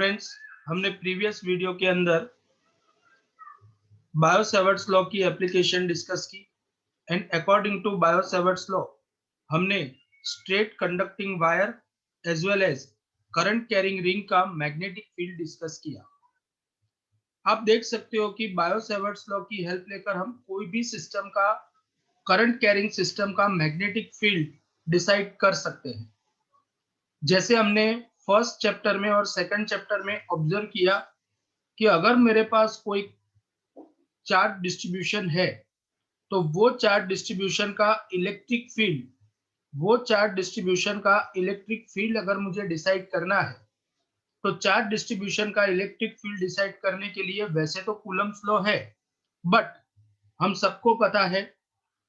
Friends, हमने previous video के अंदर बायो-सेवर्ट्स लॉ की एप्लीकेशन डिस्कस की and according to Biot Savart's law हमने straight conducting wire as well as current carrying ring का मैग्नेटिक फील्ड डिस्कस किया। आप देख सकते हो कि बायो-सेवर्ट्स लॉ की हेल्प लेकर हम कोई भी सिस्टम का करंट कैरिंग सिस्टम का मैग्नेटिक फील्ड डिसाइड कर सकते हैं। जैसे हमने फर्स्ट चैप्टर में और सेकंड चैप्टर में ऑब्जर्व किया कि अगर मेरे पास कोई चार्ज डिस्ट्रीब्यूशन है तो वो चार्ज डिस्ट्रीब्यूशन का इलेक्ट्रिक फील्ड अगर मुझे डिसाइड करना है तो चार्ज डिस्ट्रीब्यूशन का इलेक्ट्रिक फील्ड डिसाइड करने के लिए वैसे तो कूलम्ब्स लॉ है, बट हम सबको पता है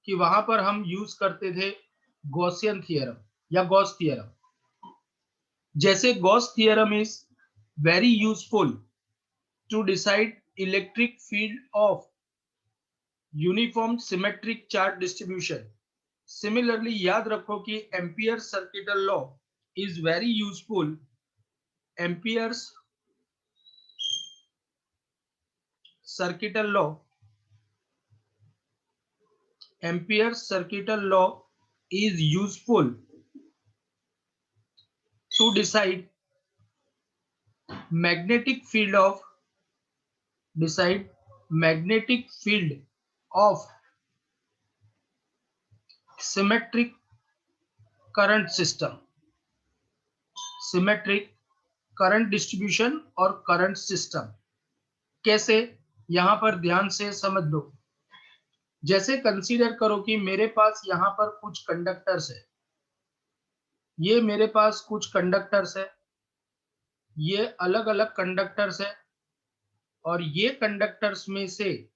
कि वहां पर हम यूज करते थे गॉसियन थ्योरम या गॉस थ्योरम। जैसे Gauss theorem is very useful to decide electric field of uniform symmetric charge distribution. Similarly याद रखो कि Ampere circuital law is very useful. Ampere's circuital law is useful to decide magnetic field of symmetric current system, symmetric current distribution और current system। कैसे, यहां पर ध्यान से समझ लो। जैसे कंसीडर करो कि मेरे पास यहां पर कुछ कंडक्टर्स है, ये मेरे पास कुछ कंडक्टर्स है, ये अलग अलग कंडक्टर्स है और ये कंडक्टर्स में से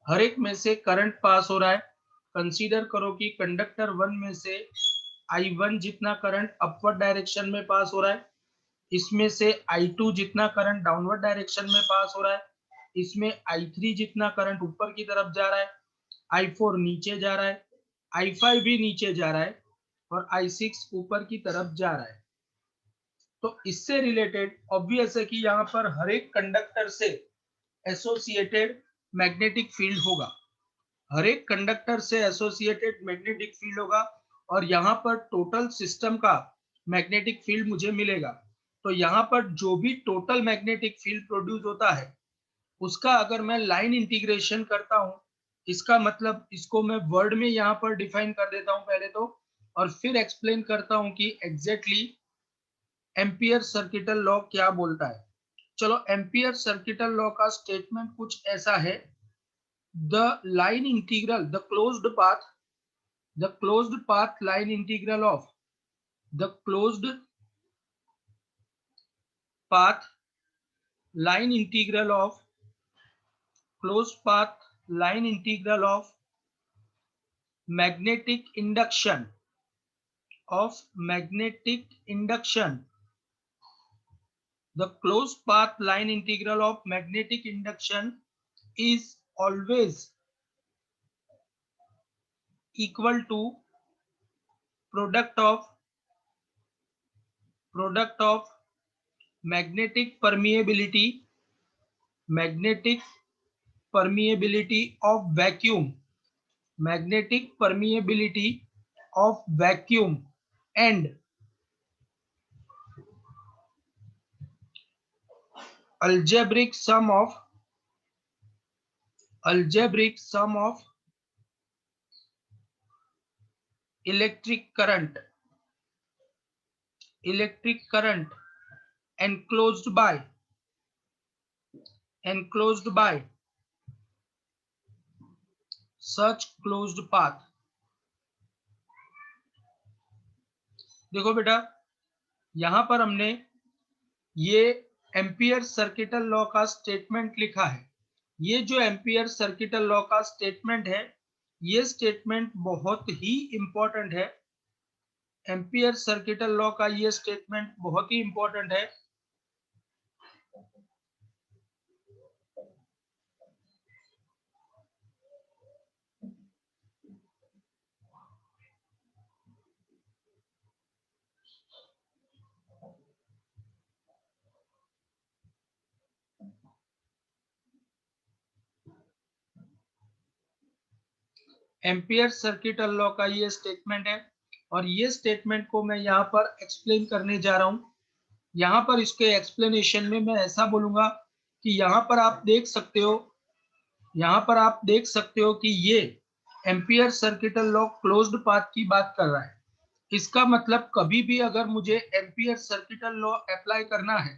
हर एक में से करंट पास हो रहा है। कंसीडर करो कि कंडक्टर 1 में से I1 जितना करंट अपवर्ड डायरेक्शन में पास हो रहा है, इसमें से I2 जितना करंट डाउनवर्ड डायरेक्शन में पास हो रहा है, इसमें I3 जितना करंट ऊपर की तरफ जा रहा है, I4 नीचे जा रहा है, I5 भी नीचे जा रहा है और I6 ऊपर की तरफ जा रहा है। तो इससे रिलेटेड ऑब्वियस है कि यहाँ पर हर एक कंडक्टर से एसोसिएटेड मैग्नेटिक फील्ड होगा, हर एक कंडक्टर से एसोसिएटेड मैग्नेटिक फील्ड होगा और यहाँ पर टोटल सिस्टम का मैग्नेटिक फील्ड मुझे मिलेगा। तो यहाँ पर जो भी टोटल मैग्नेटिक फील्ड प्रोड्यूस होता है उसका अगर मैं लाइन इंटीग्रेशन करता हूँ, इसका मतलब इसको मैं वर्ड में यहाँ पर डिफाइन कर देता हूँ पहले तो, और फिर एक्सप्लेन करता हूँ कि एग्जैक्टली एम्पियर सर्किटल लॉ क्या बोलता है। चलो, एम्पियर सर्किटल लॉ का स्टेटमेंट कुछ ऐसा है, the line integral the closed path line integral of the closed path line integral of magnetic induction the closed path line integral of magnetic induction is always equal to product of magnetic permeability of vacuum and algebraic sum of electric current enclosed by such closed path। देखो बेटा, यहां पर हमने ये ampere circuital law का statement लिखा है। ये जो एम्पियर सर्किटल लॉ का स्टेटमेंट है, ये स्टेटमेंट बहुत ही इंपॉर्टेंट है। एम्पियर सर्किटल लॉ का ये स्टेटमेंट बहुत ही इंपॉर्टेंट है। एम्पियर सर्किटल लॉ का ये स्टेटमेंट है और ये स्टेटमेंट को मैं यहाँ पर एक्सप्लेन करने जा रहा हूँ। यहाँ पर इसके एक्सप्लेनेशन में मैं ऐसा बोलूंगा कि यहाँ पर आप देख सकते हो, यहाँ पर आप देख सकते हो कि ये ampere circuital law closed path की बात कर रहा है। इसका मतलब कभी भी अगर मुझे एम्पियर सर्किटल लॉ अप्लाई करना है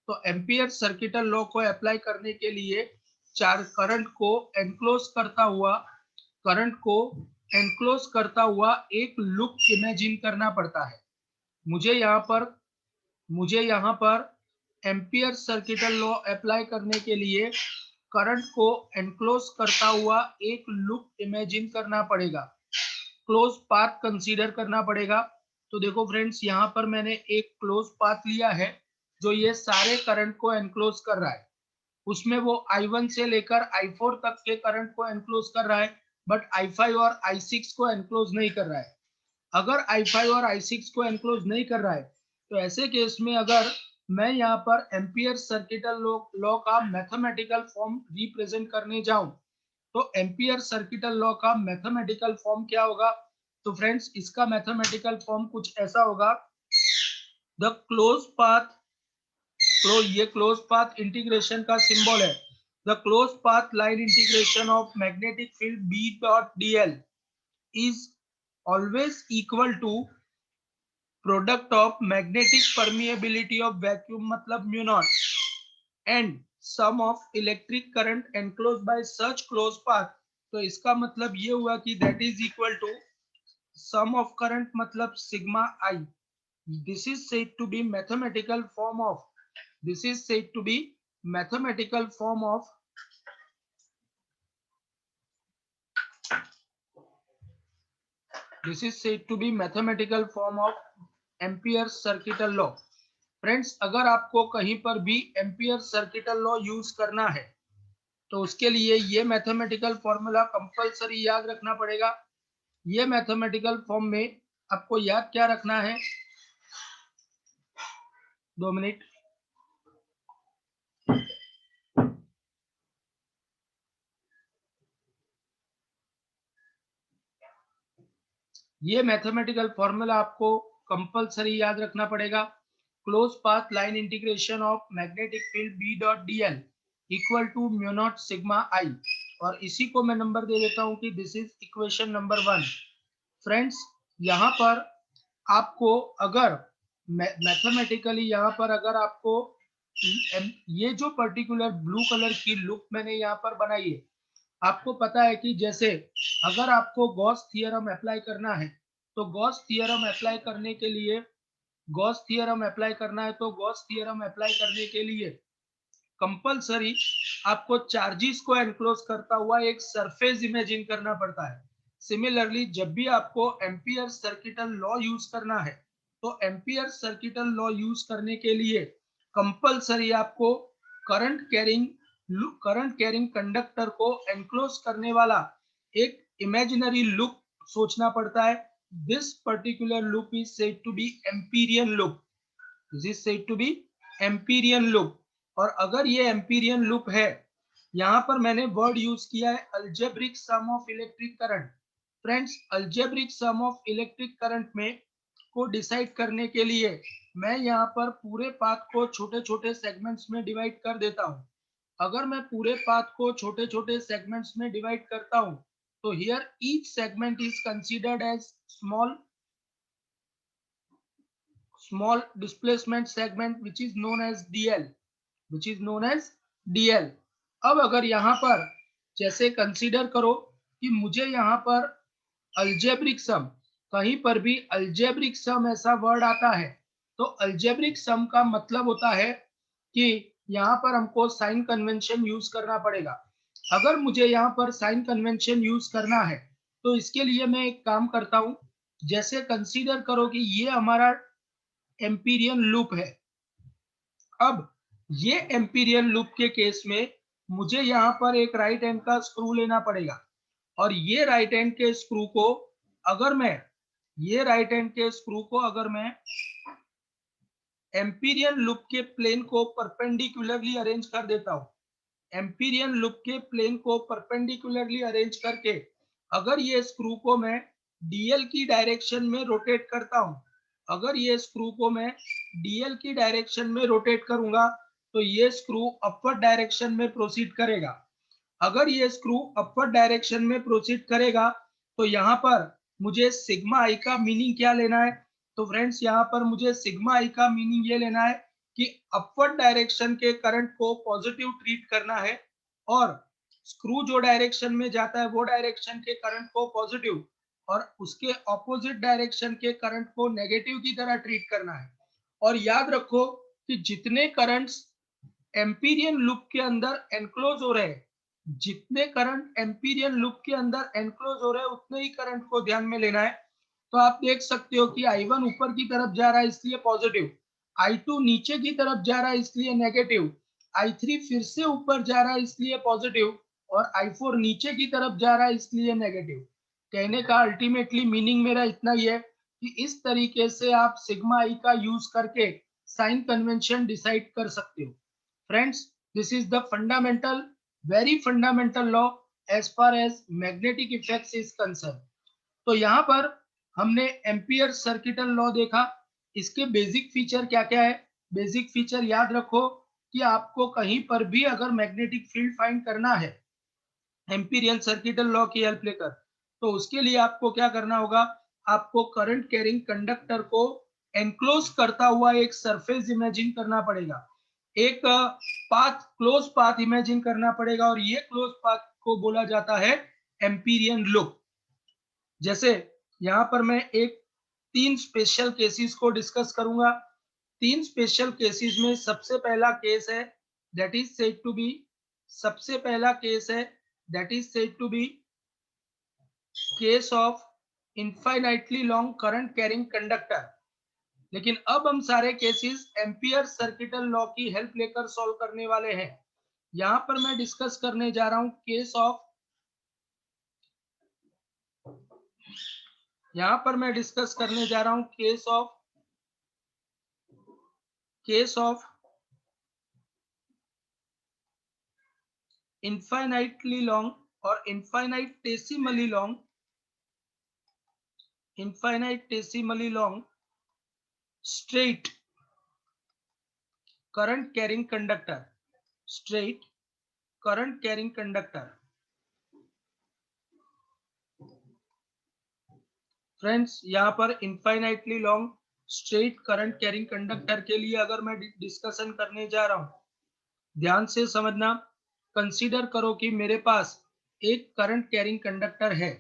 तो एम्पियर सर्किटल लॉ को अप्लाई करने के लिए चार करंट को एनक्लोज करता हुआ एक लूप इमेजिन करना पड़ता है। मुझे यहाँ पर मुझे यहाँ पर एम्पियर सर्किटल लॉ अप्लाई करने के लिए करंट को एनक्लोज करता हुआ एक लूप इमेजिन करना पड़ेगा, क्लोज पाथ कंसीडर करना पड़ेगा। तो देखो फ्रेंड्स, यहाँ पर मैंने एक क्लोज पाथ लिया है जो ये सारे करंट को एनक्लोज कर रहा है। उसमें वो I1 से लेकर I4 तक के करंट को एनक्लोज कर रहा है, बट I5 और I6 को एनक्लोज नहीं कर रहा है। अगर I5 और I6 को एनक्लोज नहीं कर रहा है तो ऐसे केस में अगर मैं यहाँ पर एम्पियर सर्किटल लॉ का मैथमेटिकल फॉर्म रिप्रेजेंट करने जाऊं तो एम्पियर सर्किटल लॉ का मैथमेटिकल फॉर्म क्या होगा? तो फ्रेंड्स, इसका मैथमेटिकल फॉर्म कुछ ऐसा होगा, द क्लोज पाथ, ये क्लोज पाथ इंटीग्रेशन का सिंबल है। The close path line integration of magnetic field B dot dl is always equal to product of magnetic permeability of vacuum मतलब mu naught and sum of electric current enclose by such close path. तो इसका मतलब ये हुआ कि that is equal to sum of current मतलब sigma I. This is said to be mathematical form of this is said to be mathematical form of this is said to be mathematical form of Ampere circuital law. Friends, अगर आपको कहीं पर भी ampere circuital law use करना है तो उसके लिए ये मैथमेटिकल फॉर्मूला कंपलसरी याद रखना पड़ेगा। ये मैथमेटिकल फॉर्म में आपको याद क्या रखना है? 2 मिनट। ये मैथमेटिकल फॉर्मूला आपको कंपलसरी याद रखना पड़ेगा। Close path line integration of magnetic field B dot dl equal to mu not sigma I, और इसी को मैं नंबर दे देता हूं कि this is equation number 1। Friends, यहाँ पर आपको अगर मैथमेटिकली यहाँ पर अगर आपको ये जो पर्टिकुलर ब्लू कलर की लूप मैंने यहाँ पर बनाई है, आपको पता है कि जैसे अगर आपको गॉस थ्योरम अप्लाई करना है तो गॉस थ्योरम अप्लाई करने के लिए गॉस थ्योरम अप्लाई करना है तो गॉस थ्योरम अप्लाई करने के लिए कंपलसरी आपको चार्जेस को एनक्लोज करता हुआ एक सरफेस इमेजिन करना पड़ता है। सिमिलरली, जब भी आपको एम्पियर सर्किटल लॉ यूज करना है तो एम्पियर सर्किटल लॉ यूज करने के लिए कंपलसरी आपको करंट कैरिंग कंडक्टर को एनक्लोज करने वाला एक इमेजिनरी लूप सोचना पड़ता है। This particular loop is said to be Amperian loop. This is said to be Amperian loop. और अगर ये एम्पीरियन लूप है, यहाँ पर मैंने वर्ड यूज किया है algebraic sum of electric current. Friends, algebraic sum of electric current में को डिसाइड करने के लिए मैं यहाँ पर पूरे पाथ को छोटे छोटे सेगमेंट्स में डिवाइड कर देता हूँ। अगर मैं पूरे पाथ को छोटे छोटे सेगमेंट्स में डिवाइड करता हूँ तो here each segment is considered as small displacement segment which is known as dl। अब अगर यहाँ पर जैसे कंसीडर करो कि मुझे यहाँ पर अलजेब्रिक सम, कहीं पर भी अलजेब्रिक सम ऐसा वर्ड आता है तो अलजेब्रिक सम का मतलब होता है कि यहाँ पर हमको साइन कन्वेंशन यूज करना पड़ेगा। अगर मुझे यहाँ पर साइन कन्वेंशन यूज करना है तो इसके लिए मैं एक काम करता हूँ। जैसे कंसीडर करो कि ये हमारा एम्पीरियन लूप है। अब ये एम्पीरियन लूप के केस में मुझे यहाँ पर एक राइट हैंड का स्क्रू लेना पड़ेगा, और ये राइट हैंड के स्क्रू को अगर मैं एम्पीरियन लूप के प्लेन को परपेंडिकुलरली अरेंज कर देता हूँ, एम्पीरियन लूप के प्लेन को परपेंडिकुलरली अरेंज करके अगर ये स्क्रू को मैं डीएल की डायरेक्शन में रोटेट करता हूं, अगर ये स्क्रू को मैं डीएल की डायरेक्शन में रोटेट करूंगा तो ये स्क्रू अपवर्ड डायरेक्शन में प्रोसीड करेगा। अगर ये स्क्रू अपवर्ड डायरेक्शन में प्रोसीड करेगा तो यहाँ पर मुझे सिग्मा आई का मीनिंग क्या लेना है? तो फ्रेंड्स यहाँ पर मुझे सिग्मा आई का मीनिंग ये लेना है कि अपवर्ड डायरेक्शन के करंट को पॉजिटिव ट्रीट करना है और स्क्रू जो डायरेक्शन में जाता है वो डायरेक्शन के करंट को पॉजिटिव और उसके ऑपोजिट डायरेक्शन के करंट को नेगेटिव की तरह ट्रीट करना है। और याद रखो कि जितने करंट्स एम्पीरियन लूप के अंदर एनक्लोज हो रहे हैं, जितने करंट एम्पीरियन लूप के अंदर एनक्लोज हो रहे हैं उतने ही करंट को ध्यान में लेना है। तो आप देख सकते हो कि I1 ऊपर की तरफ जा रहा है इसलिए पॉजिटिव, I2 नीचे की तरफ जा रहा है इसलिए नेगेटिव, I3 फिर से ऊपर जा रहा है इसलिए पॉजिटिव और I4 नीचे की तरफ जा रहा है इसलिए नेगेटिव। कहने का अल्टीमेटली मीनिंग मेरा इतना ही है कि इस तरीके से आप सिग्मा आई का यूज करके साइन कन्वेंशन डिसाइड कर सकते हो। Friends, this is the fundamental, very fundamental law as far as magnetic effects is concerned. तो यहाँ पर हमने एम्पियर सर्किटल लॉ देखा। इसके बेसिक फीचर क्या क्या है? बेसिक फीचर याद रखो कि आपको कहीं पर भी अगर मैग्नेटिक फील्ड फाइंड करना है एम्पीरियल सर्किटल लॉ की हेल्प लेकर, तो उसके लिए आपको क्या करना होगा? आपको करंट कैरिंग कंडक्टर को एनक्लोज करता हुआ एक सरफेस इमेजिन करना पड़ेगा, एक पाथ, क्लोज पाथ इमेजिन करना पड़ेगा और ये क्लोज पाथ को बोला जाता है एम्पीरियन लूप। जैसे यहाँ पर मैं एक 3 स्पेशल केसेस को डिस्कस करूंगा। 3 स्पेशल केसेस में सबसे पहला केस है that is said to be, सबसे पहला केस है that is said to be case of infinitely long current carrying conductor. लेकिन अब हम सारे केसेस एम्पियर सर्किटल लॉ की हेल्प लेकर सॉल्व करने वाले हैं। यहां पर मैं डिस्कस करने जा रहा हूं केस ऑफ, यहां पर मैं डिस्कस करने जा रहा हूं केस ऑफ इनफाइनाइटली लॉन्ग और infinitesimally long straight current carrying conductor, straight current carrying conductor. Friends यहाँ पर infinitely long straight current carrying conductor के लिए अगर मैं डिस्कशन करने जा रहा हूं, ध्यान से समझना। कंसीडर करो कि मेरे पास एक करंट कैरिंग कंडक्टर है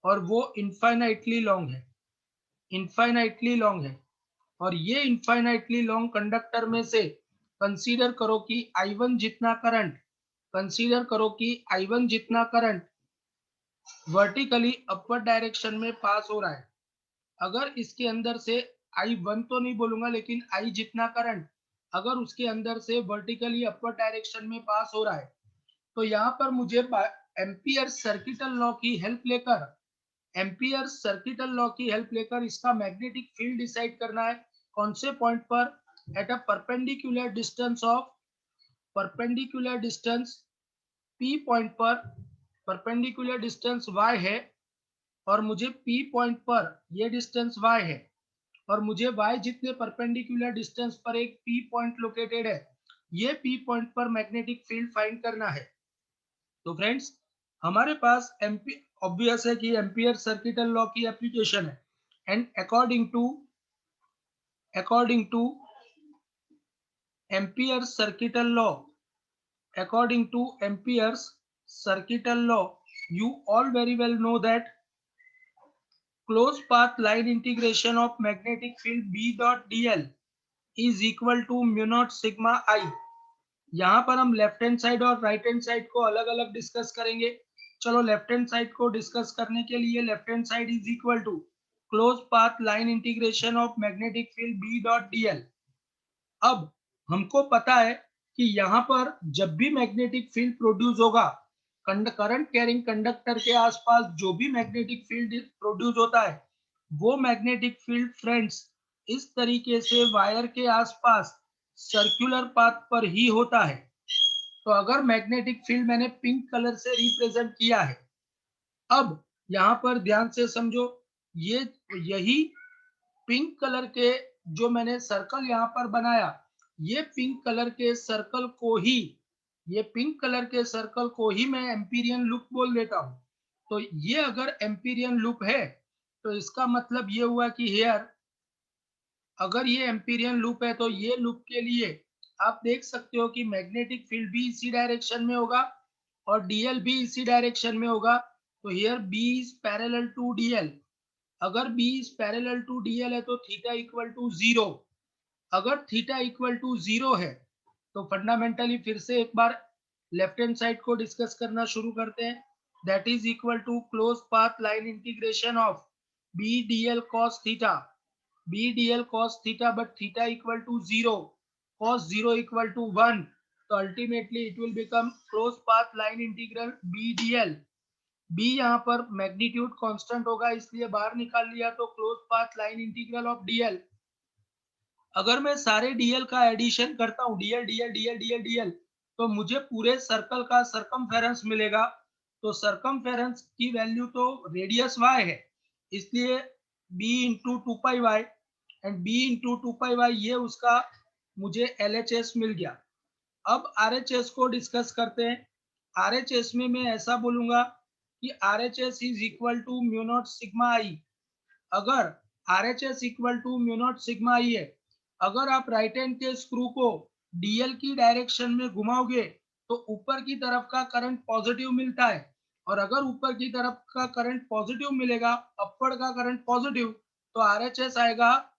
और वो इनफाइनाइटली लॉन्ग है, इनफाइनाइटली लॉन्ग है और ये इनफाइनाइटली लॉन्ग कंडक्टर में से कंसीडर करो कि I1 जितना करंट, कंसीडर करो कि I1 जितना करंट वर्टिकली अपवर्ड डायरेक्शन में पास हो रहा है। अगर इसके अंदर से I1 तो नहीं बोलूंगा लेकिन I जितना करंट अगर उसके अंदर से वर्टिकली अपवर्ड डायरेक्शन में पास हो रहा है तो यहाँ पर मुझे एम्पियर सर्किटल लॉ की हेल्प लेकर, एम्पियर सर्किटल लॉ की हेल्प लेकर इसका मैग्नेटिक फील्ड डिसाइड करना है। कौन से पॉइंट पर? At a perpendicular distance of, perpendicular distance P point पर, परपेंडिकुलर डिस्टेंस y है और मुझे P पॉइंट पर ये डिस्टेंस y है और मुझे y जितने परपेंडिकुलर डिस्टेंस पर एक P पॉइंट लोकेटेड है, ये P पॉइंट पर मैग्नेटिक फील्ड फाइंड करना है। तो फ्रेंड्स हमारे पास ऑब्वियस है कि एम्पियर सर्किटल लॉ की एप्लीकेशन है and according to Ampere circuital law, according to Ampere's circuital law, you all very well know that closed path line integration of magnetic field B dot dl is equal to mu naught sigma I। यहाँ पर हम left hand side और right hand side को अलग अलग discuss करेंगे। चलो left hand side को डिस्कस करने के लिए left hand side is equal to close path line integration of magnetic field B dot dl। अब हमको पता है कि यहाँ पर जब भी मैग्नेटिक फील्ड प्रोड्यूस होगा, करंट कैरिंग कंडक्टर के आसपास जो भी मैग्नेटिक फील्ड प्रोड्यूस होता है वो मैग्नेटिक फील्ड फ्रेंड्स इस तरीके से वायर के आसपास सर्कुलर पाथ पर ही होता है। तो अगर मैग्नेटिक फील्ड मैंने पिंक कलर से रिप्रेजेंट किया है, अब यहाँ पर ध्यान से समझो, ये यही पिंक कलर के जो मैंने सर्कल यहाँ पर बनाया, ये पिंक कलर के सर्कल को ही, ये पिंक कलर के सर्कल को ही मैं एम्पीरियन लूप बोल देता हूँ। तो ये अगर एम्पीरियन लूप है तो इसका मतलब ये हुआ कि हियर, अगर ये एम्पीरियन लूप है तो ये लूप के लिए आप देख सकते हो कि मैग्नेटिक फील्ड भी इसी डायरेक्शन में होगा और डीएल भी इसी डायरेक्शन में होगा। तो here B is parallel to DL. अगर B is parallel to DL है तो थीटा इक्वल टू 0। अगर थीटा इक्वल टू 0 है तो फंडामेंटली फिर से एक बार लेफ्ट हैंड साइड को डिस्कस करना शुरू करते हैं। That is equal to close path line integration of B dl cos theta, b dl cos theta, but theta equal to 0, cos 0 equal to 1. So ultimately it will become closed path line integral b dl. b यहाँ पर magnitude constant होगा इसलिए बाहर निकाल लिया, तो close path line integral of dl। अगर मैं सारे dl का एडिशन करता हूँ, dl dl dl dl dl, तो मुझे पूरे सर्कल का सरकमफेरेंस मिलेगा। तो सरकमफेरेंस की वैल्यू तो रेडियस y है, इसलिए b into two pi y, and b into two pi y ये उसका मुझे LHS मिल गया। अब RHS को डिस्कस करते हैं। RHS में मैं ऐसा बोलूंगा कि RHS is equal to mu not sigma I. अगर RHS equal to mu not sigma I है, अगर आप राइट हैंड के स्क्रू को DL की डायरेक्शन में घुमाओगे तो ऊपर की तरफ का करंट पॉजिटिव मिलता है, और अगर ऊपर की तरफ का करंट पॉजिटिव मिलेगा, अपवर्ड का करंट पॉजिटिव, तो RHS आएगा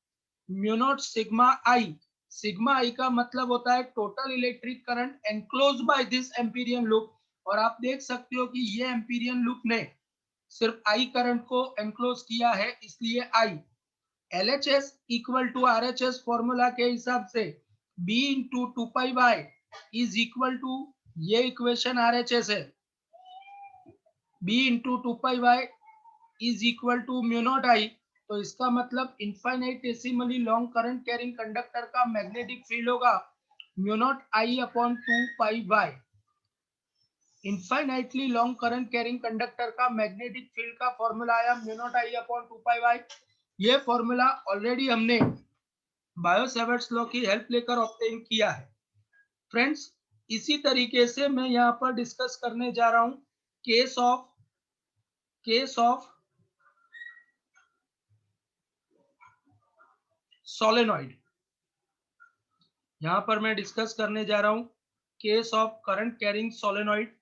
म्यू नॉट सिग्मा आई। सिग्मा आई का मतलब होता है total electric current enclose by this empyrean loop. और आप देख सकते हो कि ये एम्पीरियन लूप ने सिर्फ आई करंट को एनक्लोज किया है, इसलिए I. LHS equal to RHS formula के हिसाब से b into two pi by is equal to, ये इक्वेशन RHS है, b into two pi by is equal to mu naught I. तो इसका मतलब infinitesimally long current carrying conductor का magnetic field होगा mu naught I upon two pi by. Infinitely long current carrying conductor का magnetic field का formula आया mu naught I upon two pi by. ये formula already हमने Biot Savart's law की help लेकर obtain किया है। फ्रेंड्स, इसी तरीके से मैं यहाँ पर डिस्कस करने जा रहा हूँ केस ऑफ सोलेनॉइड। यहाँ पर मैं डिस्कस करने जा रहा हूँ case of current carrying solenoid,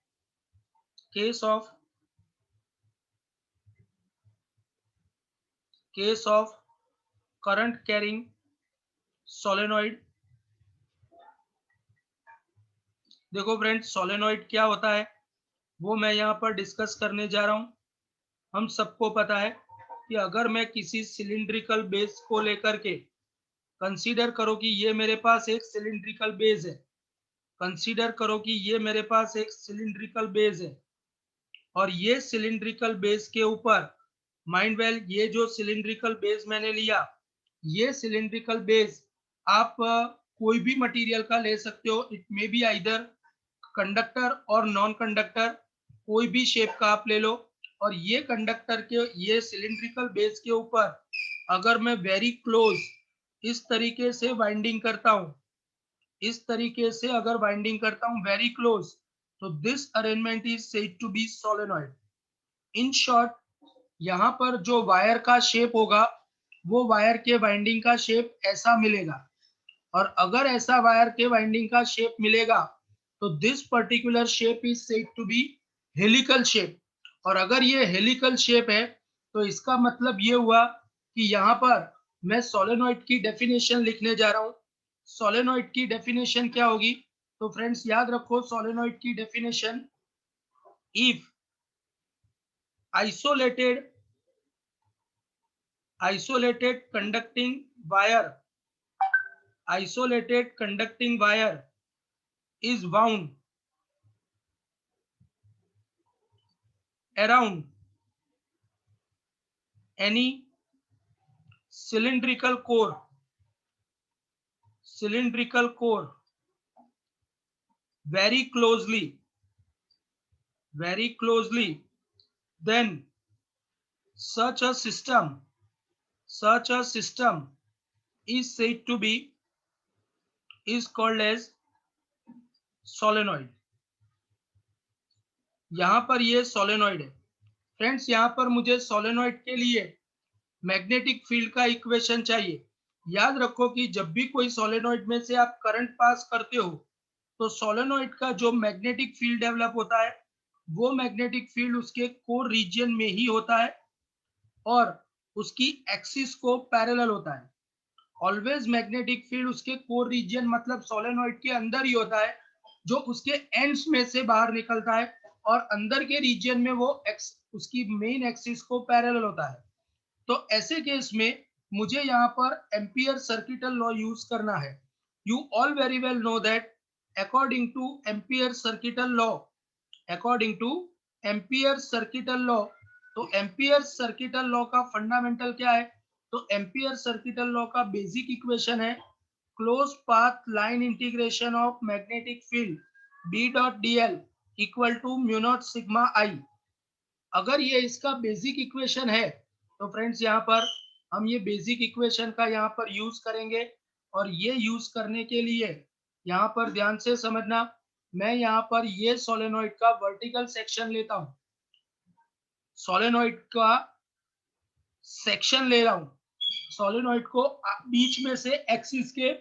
case of current carrying solenoid. देखो फ्रेंड्स, सोलेनॉइड क्या होता है वो मैं यहाँ पर डिस्कस करने जा रहा हूँ। हम सबको पता है कि अगर मैं किसी सिलिंड्रिकल बेस को लेकर के, कंसीडर करो कि ये मेरे पास एक सिलिंड्रिकल बेस है, कंसीडर करो कि ये मेरे पास एक सिलिंड्रिकल बेस है, और ये सिलिंड्रिकल बेस के ऊपर, माइंड वेल, ये जो सिलिंड्रिकल बेस मैंने लिया, ये सिलिंड्रिकल बेस आप कोई भी मटेरियल का ले सकते हो। It may be either conductor और नॉन कंडक्टर, कोई भी शेप का आप ले लो। और ये कंडक्टर के, ये सिलिंड्रिकल बेस के ऊपर अगर मैं वेरी क्लोज इस तरीके से वाइंडिंग करता हूं, इस तरीके से अगर वाइंडिंग करता हूं वेरी क्लोज, तो this arrangement is said to be solenoid. In short, यहाँ पर जो वायर का शेप होगा वो वायर के वाइंडिंग का शेप ऐसा मिलेगा, और अगर ऐसा वायर के वाइंडिंग का शेप मिलेगा तो this particular shape is said to be helical shape. और अगर ये हेलिकल शेप है तो इसका मतलब ये हुआ कि यहाँ पर मैं सोलेनॉइड की डेफिनेशन लिखने जा रहा हूँ। सोलेनॉइड की डेफिनेशन क्या होगी? तो फ्रेंड्स याद रखो सोलेनॉइड की definition, if isolated conducting wire, isolated conducting wire is wound around any cylindrical core very closely then such a system is said to be is called as solenoid. यहां पर ये solenoid है friends. यहां पर मुझे solenoid के लिए magnetic field का इक्वेशन चाहिए। याद रखो कि जब भी कोई सोलेनॉइड में से आप करंट पास करते हो तो सोलेनॉइड का जो मैग्नेटिक फील्ड डेवलप होता है वो मैग्नेटिक फील्ड उसके कोर रीजन में ही होता है और उसकी एक्सिस को पैरेलल होता है। ऑलवेज मैग्नेटिक फील्ड उसके कोर रीजन मतलब सोलेनॉइड के अंदर ही होता है, जो उसके एंड्स में से बाहर निकलता है और अंदर के रीजन में वो उसकी मेन एक्सिस को पैरेलल होता है। तो ऐसे केस में मुझे यहाँ पर एम्पियर सर्किटल लॉ यूज करना है। You all very well know that according to Ampere circuital law, according to Ampere circuital law, तो एम्पियर सर्किटल लॉ का फंडामेंटल क्या है? तो एम्पियर सर्किटल लॉ का बेसिक इक्वेशन है close path line integration of magnetic field B dot dl equal to mu not sigma I. अगर ये इसका बेसिक इक्वेशन है तो फ्रेंड्स यहाँ पर हम ये बेसिक इक्वेशन का यहाँ पर यूज करेंगे और ये यूज करने के लिए यहाँ पर ध्यान से समझना, मैं यहाँ पर ये सोलेनॉइड का वर्टिकल सेक्शन लेता हूँ, सोलेनॉइड का सेक्शन ले रहा हूँ, सोलेनॉइड को बीच में से एक्सिस के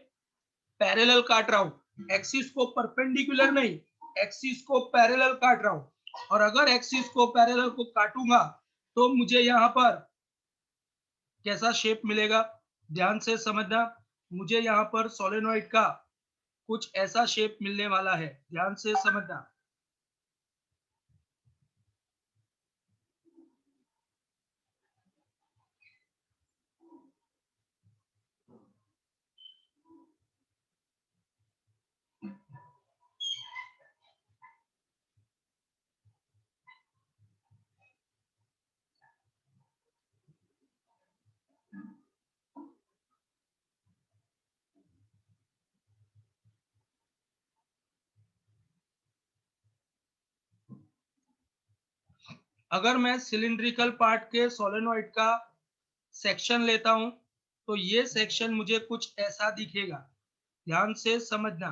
पैरेलल काट रहा हूँ, एक्सिस को परपेंडिकुलर नहीं, एक्सिस को पैरेलल काट रहा हूँ। और अगर एक्सिस को पैरेलल को काटूंगा तो मुझे यहाँ पर कैसा शेप मिलेगा? ध्यान से समझना, मुझे यहाँ पर सोलेनॉइड का कुछ ऐसा शेप मिलने वाला है, ध्यान से समझना। अगर मैं सिलिंड्रिकल पार्ट के सोलेनॉइड का सेक्शन लेता हूं तो ये सेक्शन मुझे कुछ ऐसा दिखेगा, ध्यान से समझना।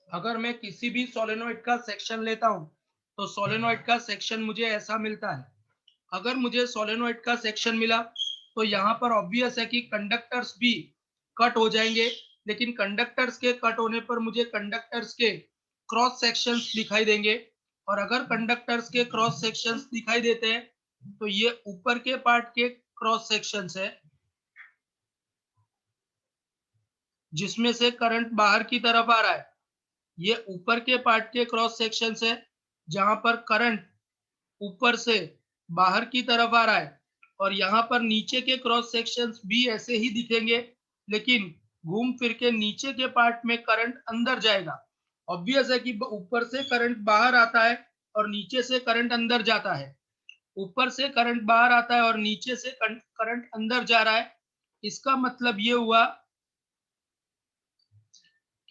अगर मैं किसी भी सोलेनॉइड का सेक्शन लेता हूं तो सोलेनॉइड का सेक्शन मुझे ऐसा मिलता है। अगर मुझे सोलेनॉइड का सेक्शन मिला तो यहाँ पर ऑब्वियस है कि कंडक्टर्स भी कट हो जाएंगे, लेकिन कंडक्टर्स के कट होने पर मुझे कंडक्टर्स के क्रॉस सेक्शंस दिखाई देंगे। और अगर कंडक्टर्स के क्रॉस सेक्शंस दिखाई देते हैं तो ये ऊपर के पार्ट के क्रॉस सेक्शंस है जिसमें से करंट बाहर की तरफ आ रहा है। ये ऊपर के पार्ट के क्रॉस सेक्शंस है जहां पर करंट ऊपर से बाहर की तरफ आ रहा है। और यहाँ पर नीचे के क्रॉस सेक्शंस भी ऐसे ही दिखेंगे, लेकिन घूम फिर के नीचे के पार्ट में करंट अंदर जाएगा। ऑब्वियस है कि ऊपर से करंट बाहर आता है और नीचे से करंट अंदर जाता है, ऊपर से करंट बाहर आता है और नीचे से करंट अंदर जा रहा है। इसका मतलब ये हुआ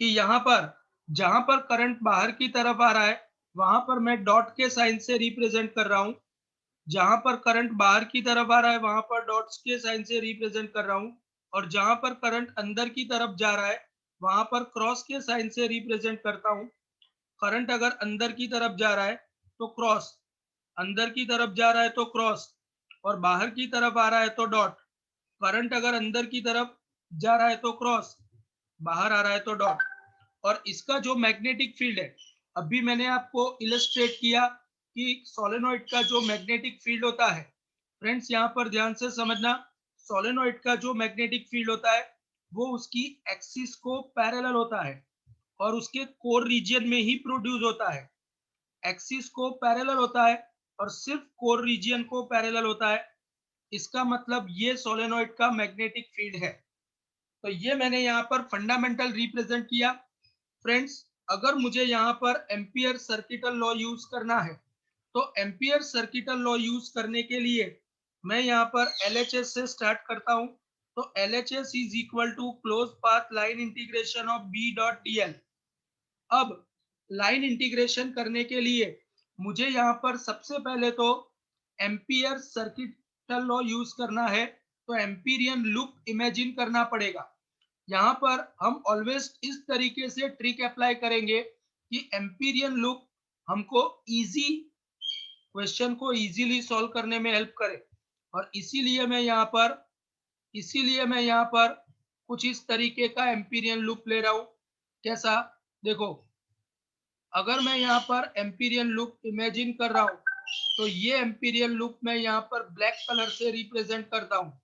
कि यहाँ पर जहां पर करंट बाहर की तरफ आ रहा है वहां पर मैं डॉट के साइन से रिप्रेजेंट कर रहा हूं, जहां पर करंट बाहर की तरफ आ रहा है वहां पर डॉट्स के साइन से रिप्रेजेंट कर रहा हूं, और जहां पर करंट अंदर की तरफ जा रहा है वहां पर क्रॉस के साइन से रिप्रेजेंट करता हूं। करंट अगर अंदर की तरफ जा रहा है तो क्रॉस, अंदर की तरफ जा रहा है तो क्रॉस, और बाहर की तरफ आ रहा है तो डॉट। करंट अगर अंदर की तरफ जा रहा है तो क्रॉस, बाहर आ रहा है तो डॉट। और इसका जो मैग्नेटिक फील्ड है, अभी मैंने आपको इलस्ट्रेट किया कि सोलेनॉइड का जो मैग्नेटिक फील्ड होता है, फ्रेंड्स यहाँ पर ध्यान से समझना, सोलेनॉइड का जो मैग्नेटिक फील्ड होता है वो उसकी एक्सिस को पैरेलल होता है और उसके कोर रीजन में ही प्रोड्यूस होता है। एक्सिस को पैरेलल होता है और सिर्फ कोर रीजन को पैरेलल होता है। इसका मतलब ये सोलेनॉइड का मैग्नेटिक फील्ड है। तो ये मैंने यहाँ पर फंडामेंटल रिप्रेजेंट किया। फ्रेंड्स, अगर मुझे यहाँ पर एम्पियर सर्किटल लॉ यूज करना है तो एम्पियर सर्किटल लॉ यूज करने के लिए मैं यहाँ पर LHS से स्टार्ट करता हूँ। तो LHS is equal to close path line integration of B dot DL। अब लाइन इंटीग्रेशन करने के लिए मुझे यहाँ पर सबसे पहले तो एम्पियर सर्किटल लॉ यूज करना है, तो एम्पीरियन लूप इमेजिन करना पड़ेगा। यहाँ पर हम ऑलवेज इस तरीके से ट्रिक अप्लाई करेंगे कि एम्पीरियन लूप हमको इजी क्वेश्चन को इजीली सॉल्व करने में हेल्प करे। और इसीलिए मैं यहाँ पर कुछ इस तरीके का एम्पीरियन लूप ले रहा हूँ। कैसा, देखो, अगर मैं यहाँ पर एम्पीरियन लूप इमेजिन कर रहा हूँ तो ये एम्पीरियन लूप मैं यहाँ पर ब्लैक कलर से रिप्रेजेंट करता हूँ।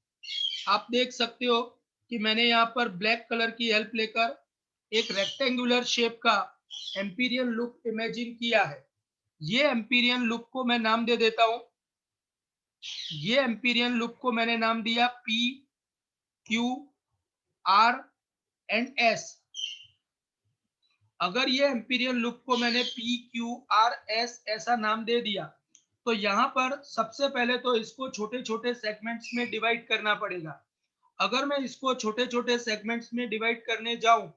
आप देख सकते हो कि मैंने यहाँ पर ब्लैक कलर की हेल्प लेकर एक रेक्टेंगुलर शेप का एम्पीरियन लूप इमेजिन किया है। ये एम्पीरियन लूप को मैं नाम दे देता हूँ। ये एम्पीरियन लूप को मैंने नाम दिया P, Q, R and S। अगर ये एम्पीरियन लूप को मैंने P, Q, R, S ऐसा नाम दे दिया तो यहाँ पर सबसे पहले तो इसको छोटे छोटे सेगमेंट्स में डिवाइड करना पड़ेगा। अगर मैं इसको छोटे छोटे सेगमेंट्स में डिवाइड करने जाऊं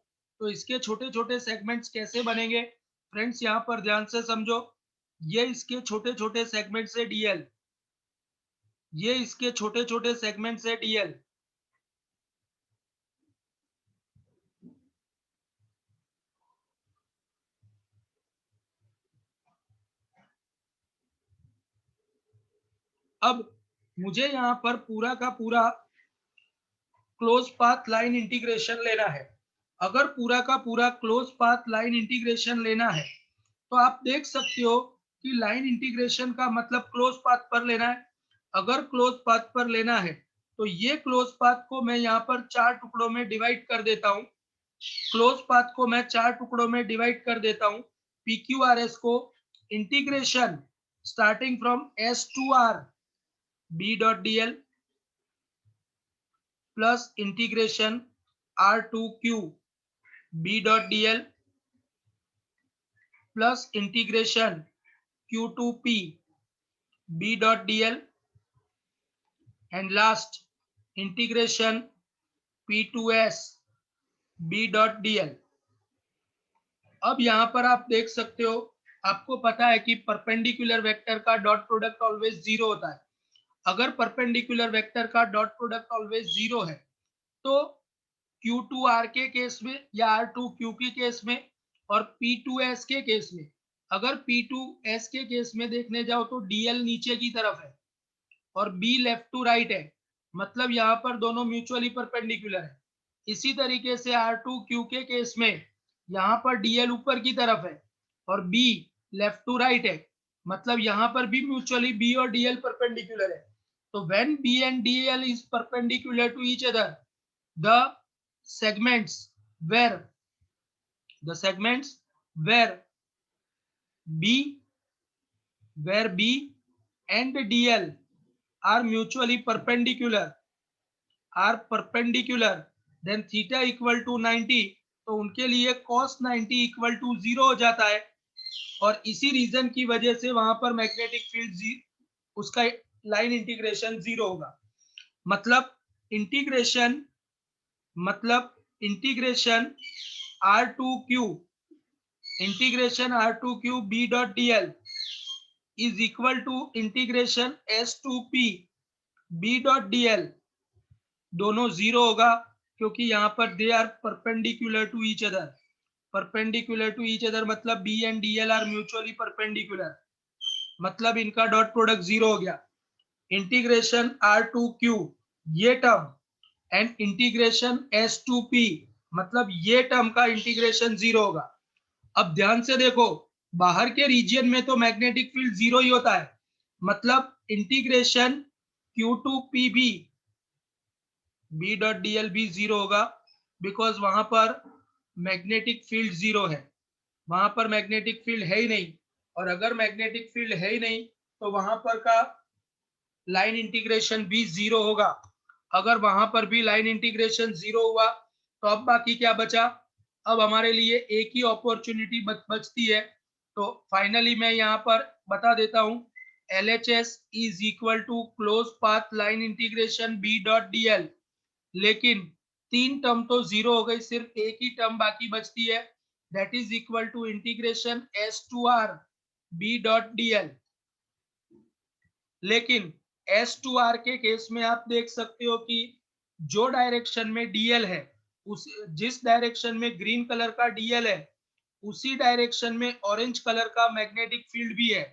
तो इसके छोटे छोटे सेगमेंट्स कैसे बनेंगे? फ्रेंड्स यहाँ पर ध्यान से समझो। ये इसके छोटे छोटे सेगमेंट से DL, ये इसके छोटे छोटे सेगमेंट से DL। अब मुझे यहाँ पर पूरा का पूरा क्लोज पाथ लाइन इंटीग्रेशन लेना है। अगर पूरा का पूरा क्लोज पाथ लाइन इंटीग्रेशन लेना है तो आप देख सकते हो कि लाइन इंटीग्रेशन का मतलब क्लोज पाथ पर लेना है। अगर क्लोज पाथ पर लेना है तो ये क्लोज पाथ को मैं यहाँ पर 4 टुकड़ों में डिवाइड कर देता हूँ। क्लोज पाथ को मैं 4 टुकड़ों में डिवाइड कर देता हूँ। PQRS को integration starting from S to R B dot DL plus integration R to Q B dot DL plus integration Q to P B dot DL and last integration P to S B dot DL। अब यहाँ पर आप देख सकते हो, आपको पता है कि परपेंडिकुलर वेक्टर का डॉट प्रोडक्ट ऑलवेज 0 होता है। अगर परपेंडिकुलर वेक्टर का डॉट प्रोडक्ट ऑलवेज 0 है तो Q2R के केस में या R2Q के केस में और P2S के केस में, अगर P2S के केस में देखने जाओ तो DL नीचे की तरफ है और B लेफ्ट टू राइट है, मतलब यहाँ पर दोनों म्यूचुअली परपेंडिकुलर है। इसी तरीके से R2Q के केस में यहाँ पर DL ऊपर की तरफ है और B लेफ्ट टू राइट है, मतलब यहाँ पर भी म्यूचुअली B और DL परपेंडिकुलर है। तो when B and DL is perpendicular to each other, the segments where B and DL are mutually perpendicular, then theta equal to 90, तो उनके लिए cos 90 इक्वल टू 0 हो जाता है। और इसी रीजन की वजह से वहां पर मैग्नेटिक फील्ड उसका लाइन इंटीग्रेशन 0 होगा। मतलब integration R2Q B dot DL is equal to integration S2P B dot DL, दोनों 0 होगा क्योंकि यहाँ पर they are perpendicular to each other. मतलब B and DL are mutually perpendicular, मतलब इनका डॉट प्रोडक्ट 0 हो गया। इंटीग्रेशन R2Q ये टर्म एंड इंटीग्रेशन S2P, मतलब ये टर्म का इंटीग्रेशन 0 होगा। अब ध्यान से देखो, बाहर के रीजियन में तो मैग्नेटिक फील्ड 0 ही होता है, मतलब integration Q2PB B dot DL भी 0 होगा, बिकॉज वहां पर मैग्नेटिक फील्ड 0 है, वहां पर मैग्नेटिक फील्ड है ही नहीं। और अगर मैग्नेटिक फील्ड है ही नहीं तो वहां पर का लाइन इंटीग्रेशन भी 0 होगा। अगर वहां पर भी लाइन इंटीग्रेशन 0 हुआ तो अब बाकी क्या बचा? अब हमारे लिए एक ही अपॉर्चुनिटी बचती है। तो फाइनली मैं यहाँ पर बता देता हूँ LHS is equal to close path line integration B dot DL, लेकिन 3 टर्म तो जीरो हो गई, सिर्फ एक ही टर्म बाकी बचती है, that is equal to integration S to R B dot DL। लेकिन S टू R के केस में आप देख सकते हो कि जो डायरेक्शन में DL है, उस जिस डायरेक्शन में ग्रीन कलर का DL है, उसी डायरेक्शन में ऑरेंज कलर का मैग्नेटिक फील्ड भी है,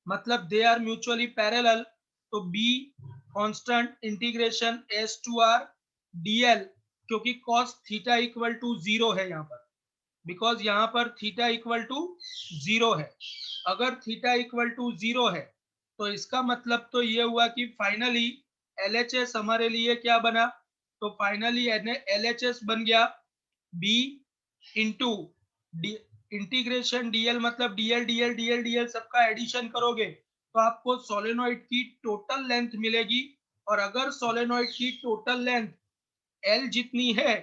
मतलब दे आर म्यूचुअली पैरेलल। तो B constant integration S to R DL, क्योंकि cos थीटा इक्वल टू 0 है यहाँ पर, बिकॉज यहाँ पर थीटा इक्वल टू 0 है। अगर थीटा इक्वल टू 0 है तो इसका मतलब तो ये हुआ कि फाइनली LHS हमारे लिए क्या बना, तो फाइनली LHS बन गया B इंटू इंटीग्रेशन DL, मतलब DL DL DL DL सबका एडिशन करोगे तो आपको सोलेनोइड की टोटल लेंथ मिलेगी। और अगर सोलेनोइड की टोटल लेंथ L जितनी है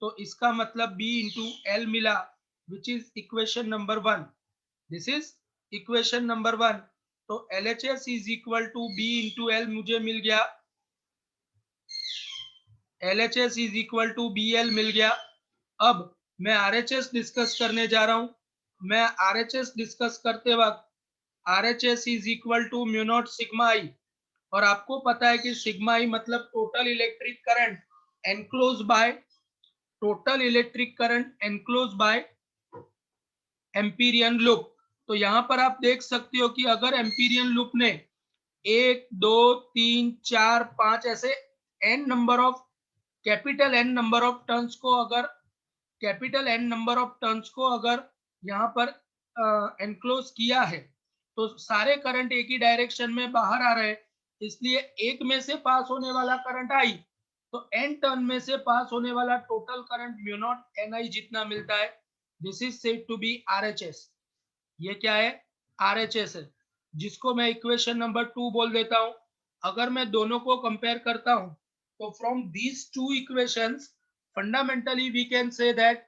तो इसका मतलब B इंटू L मिला, which is equation number 1। This is equation number 1। तो LHS is equal to B into L मुझे मिल गया, LHS is equal to BL मिल गया। अब मैं RHS डिस्कस करने जा रहा हूं। मैं RHS डिस्कस करते वक्त RHS is equal to mu not sigma I, और आपको पता है कि सिग्मा I मतलब total electric current enclose by total electric current enclose by Amperian loop. तो यहां पर आप देख सकते हो कि अगर एम्पीरियन लूप ने 1 2 3 4 5 ऐसे n number of capital N number of turns को अगर capital N number of turns को अगर यहाँ पर एनक्लोज किया है, तो सारे करंट एक ही डायरेक्शन में बाहर आ रहे हैं, इसलिए एक में से पास होने वाला करंट I, तो n टर्न में से पास होने वाला total current mu not NI जितना मिलता है। This is said to be RHS। ये क्या है, RHS है, जिसको मैं इक्वेशन नंबर 2 बोल देता हूं। अगर मैं दोनों को कंपेयर करता हूं तो from these two equations fundamentally we can say that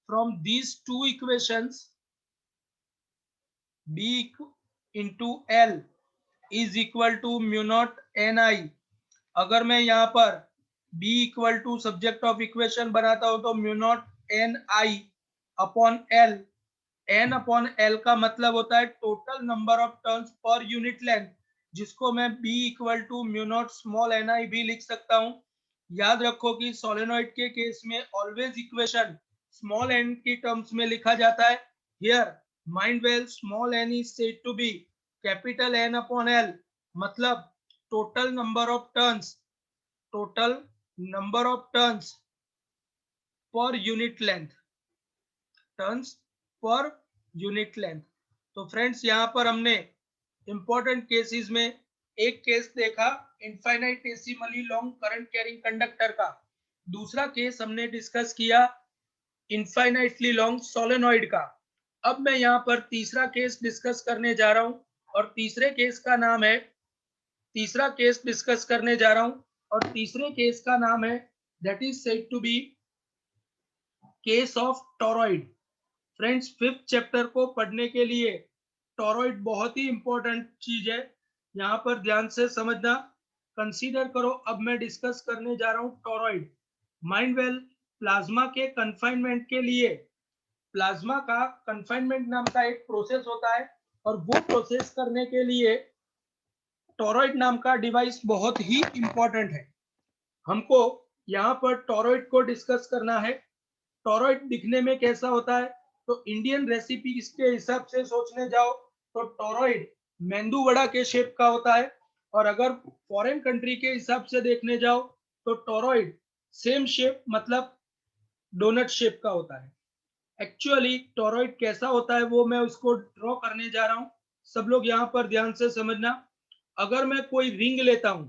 from these two equations B into L is equal to mu naught Ni। अगर मैं यहाँ पर B equal to subject of equation बनाता हूं तो mu not Ni upon L। N upon L का मतलब होता है total number of turns per unit length, जिसको मैं B equal to mu not small Ni भी लिख सकता हूं। याद रखो कि सोलेनोइड के केस में ऑलवेज इक्वेशन स्मॉल n की टर्म्स में लिखा जाता है। Here mind well, small n is said to be capital N upon L, मतलब total number of turns per unit length, turns per unit length. तो friends यहाँ पर हमने इंपॉर्टेंट केसेस में एक केस देखा infinitesimally long current carrying conductor का, दूसरा केस हमने डिस्कस किया इनफाइनाइटली लॉन्ग सोलेनोइड का। अब मैं यहाँ पर तीसरा केस डिस्कस करने जा रहा हूँ, और तीसरा केस डिस्कस करने जा रहा हूँ, और तीसरे केस का नाम है that is said to be case of toroid. Friends, 5th chapter को पढ़ने के लिए टॉरॉइड बहुत ही इंपॉर्टेंट चीज है, यहाँ पर ध्यान से समझना। कंसीडर करो, अब मैं डिस्कस करने जा रहा हूँ टॉरॉइड। माइंड वेल, प्लाज्मा के कन्फाइनमेंट के लिए प्लाज्मा का कन्फाइनमेंट नाम का एक प्रोसेस होता है, और वो प्रोसेस करने के लिए टॉरॉइड नाम का डिवाइस बहुत ही इंपॉर्टेंट है। हमको यहाँ पर टॉरॉइड को डिस्कस करना है। टॉरॉइड दिखने में कैसा होता है, तो इंडियन रेसिपी के हिसाब से सोचने जाओ तो टॉरॉइड मेंदू वड़ा के शेप का होता है, और अगर फॉरेन कंट्री के हिसाब से देखने जाओ तो टॉरॉइड सेम शेप, मतलब डोनट शेप का होता है। एक्चुअली टॉरॉइड कैसा होता है वो मैं उसको ड्रॉ करने जा रहा हूँ, सब लोग यहाँ पर ध्यान से समझना। अगर मैं कोई रिंग लेता हूँ,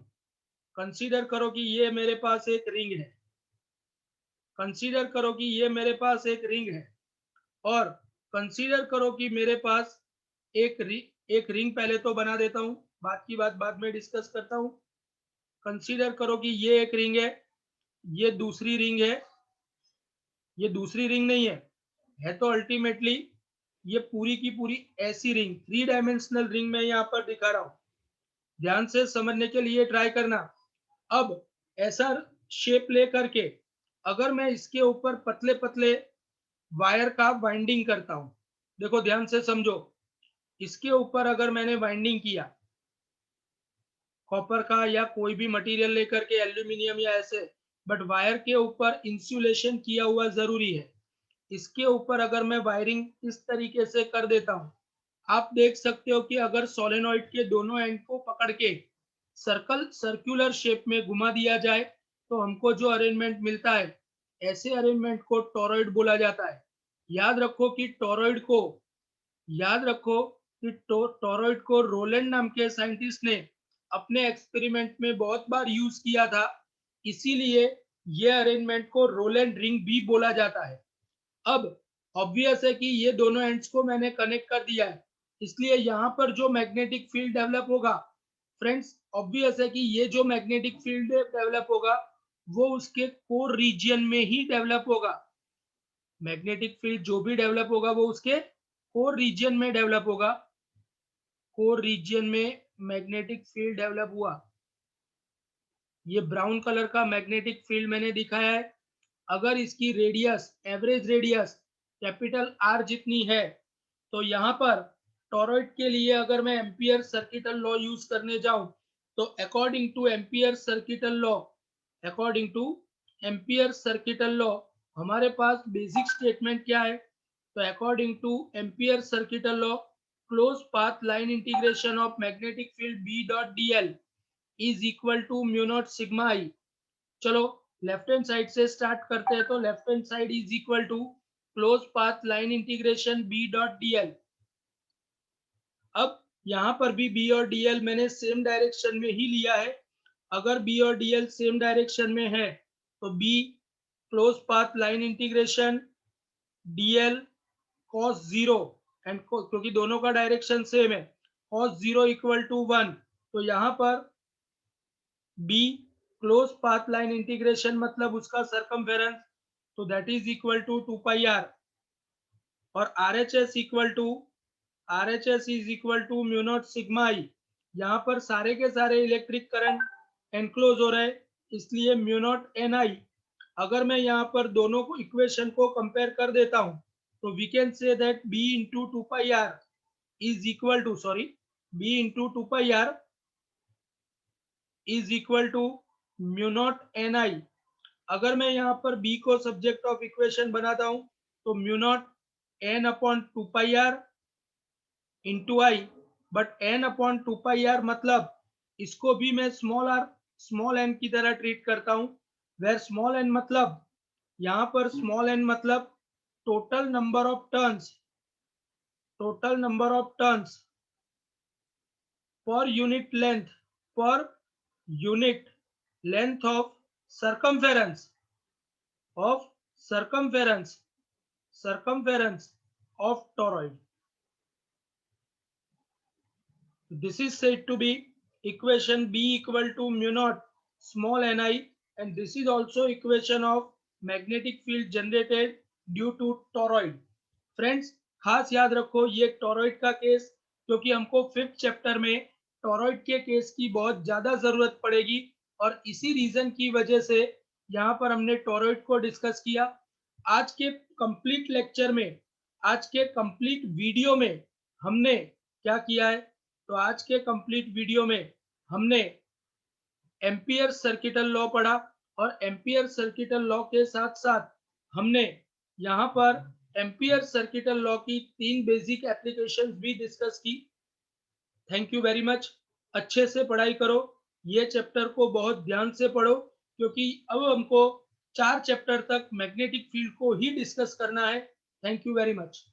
कंसीडर करो कि ये मेरे पास एक रिंग है, कंसीडर करो कि ये मेरे पास एक रिंग है, और कंसीडर करो कि मेरे पास एक रिंग पहले तो बना देता हूं, बात की बात बाद में डिस्कस करता हूं। कंसीडर करो कि ये एक रिंग है, ये दूसरी रिंग है, ये दूसरी रिंग नहीं है तो अल्टीमेटली ये पूरी की पूरी ऐसी रिंग, 3 डायमेंशनल रिंग में यहाँ पर दिखा रहा हूं। ध्यान से समझने के लिए ट्राई करना। अब ऐसा शेप ले करके अगर मैं इसके ऊपर पतले पतले वायर का वाइंडिंग करता हूं, देखो ध्यान से समझो, इसके ऊपर अगर मैंने वाइंडिंग किया कॉपर का या कोई भी मटेरियल लेकर के, एल्यूमिनियम या ऐसे, बट वायर के ऊपर इंसुलेशन किया हुआ जरूरी है। इसके ऊपर अगर मैं वायरिंग इस तरीके से कर देता हूं, आप देख सकते हो कि अगर सोलेनॉइड के दोनों एंड को पकड़ के सर्कुलर शेप में घुमा दिया जाए तो हमको जो अरेंजमेंट मिलता है, ऐसे अरेंजमेंट को टोरॉइड बोला जाता है। याद रखो कि टोरॉइड को रोलैंड नाम के साइंटिस्ट ने अपने एक्सपेरिमेंट में बहुत बार यूज किया था, इसीलिए ये अरेंजमेंट को रोलैंड रिंग भी बोला जाता है। अब ऑब्वियस है कि ये दोनों एंड्स को मैंने कनेक्ट कर दिया है, इसलिए यहाँ पर जो मैग्नेटिक फील्ड डेवलप होगा, फ्रेंड्स ऑब्वियस है कि ये जो मैग्नेटिक फील्ड डेवलप होगा वो उसके कोर रीजियन में ही डेवलप होगा। मैग्नेटिक फील्ड जो भी डेवलप होगा वो उसके कोर रीजियन में डेवलप होगा। कोर रीजियन में मैग्नेटिक फील्ड डेवलप हुआ, ये ब्राउन कलर का मैग्नेटिक फील्ड मैंने दिखाया है। अगर इसकी radius, average radius capital R जितनी है, तो यहाँ पर टॉरॉइड के लिए अगर मैं एम्पियर सर्किटल लॉ यूज करने जाऊं, तो according to Ampere circuital law हमारे पास बेसिक स्टेटमेंट क्या है? तो according to Ampere circuital law, close path line integration of magnetic field B dot D L is equal to mu not sigma I. चलो left hand side से start करते हैं, तो left hand side is equal to close path line integration B dot D L. अब यहाँ पर भी B और डी एल मैंने सेम डायरेक्शन में ही लिया है। अगर बी और डी एल सेम डायरेक्शन में है तो B close path line integration D L cos zero, and क्योंकि दोनों का डायरेक्शन सेम है, कॉस जीरो इक्वल टू 1, तो यहाँ पर B close path line integration मतलब उसका सरकमफेरेंस, तो that is equal to 2 pi R, और RHS is equal to mu not sigma I. यहाँ पर सारे के सारे इलेक्ट्रिक करंट एनक्लोज हो रहे हैं, इसलिए म्यू नॉट एन आई। अगर मैं यहाँ पर दोनों को इक्वेशन को कंपेयर कर देता हूँ, तो we can say that B into two pi R is equal to, B into two pi R is equal to mu not N I. अगर मैं यहाँ पर b को सब्जेक्ट ऑफ इक्वेशन बनाता हूँ, तो mu not N upon two pi r into I, but N upon two pi r मतलब इसको भी मैं स्मॉल एन की तरह ट्रीट करता हूँ, वेर स्मॉल एन मतलब यहाँ पर स्मॉल एन मतलब total number of turns per unit length of circumference of circumference of toroid. This is said to be equation B equal to mu naught small ni, and this is also equation of magnetic field generated due to toroid. Friends खास याद रखो ये toroid का case, क्योंकि हमको 5th chapter में toroid के case की बहुत ज्यादा जरूरत पड़ेगी, और इसी रीजन की वजह से यहाँ पर हमने टोरॉइड को डिस्कस किया। आज के कंप्लीट लेक्चर में, आज के कंप्लीट वीडियो में हमने क्या किया है? तो आज के कंप्लीट वीडियो में हमने एम्पियर सर्किटल लॉ पढ़ा, और एम्पियर सर्किटल लॉ के साथ साथ हमने यहाँ पर एम्पियर सर्किटल लॉ की 3 बेसिक एप्लीकेशंस भी डिस्कस की। Thank you very much. अच्छे से पढ़ाई करो, ये चैप्टर को बहुत ध्यान से पढ़ो, क्योंकि अब हमको 4 चैप्टर तक मैग्नेटिक फील्ड को ही डिस्कस करना है। Thank you very much.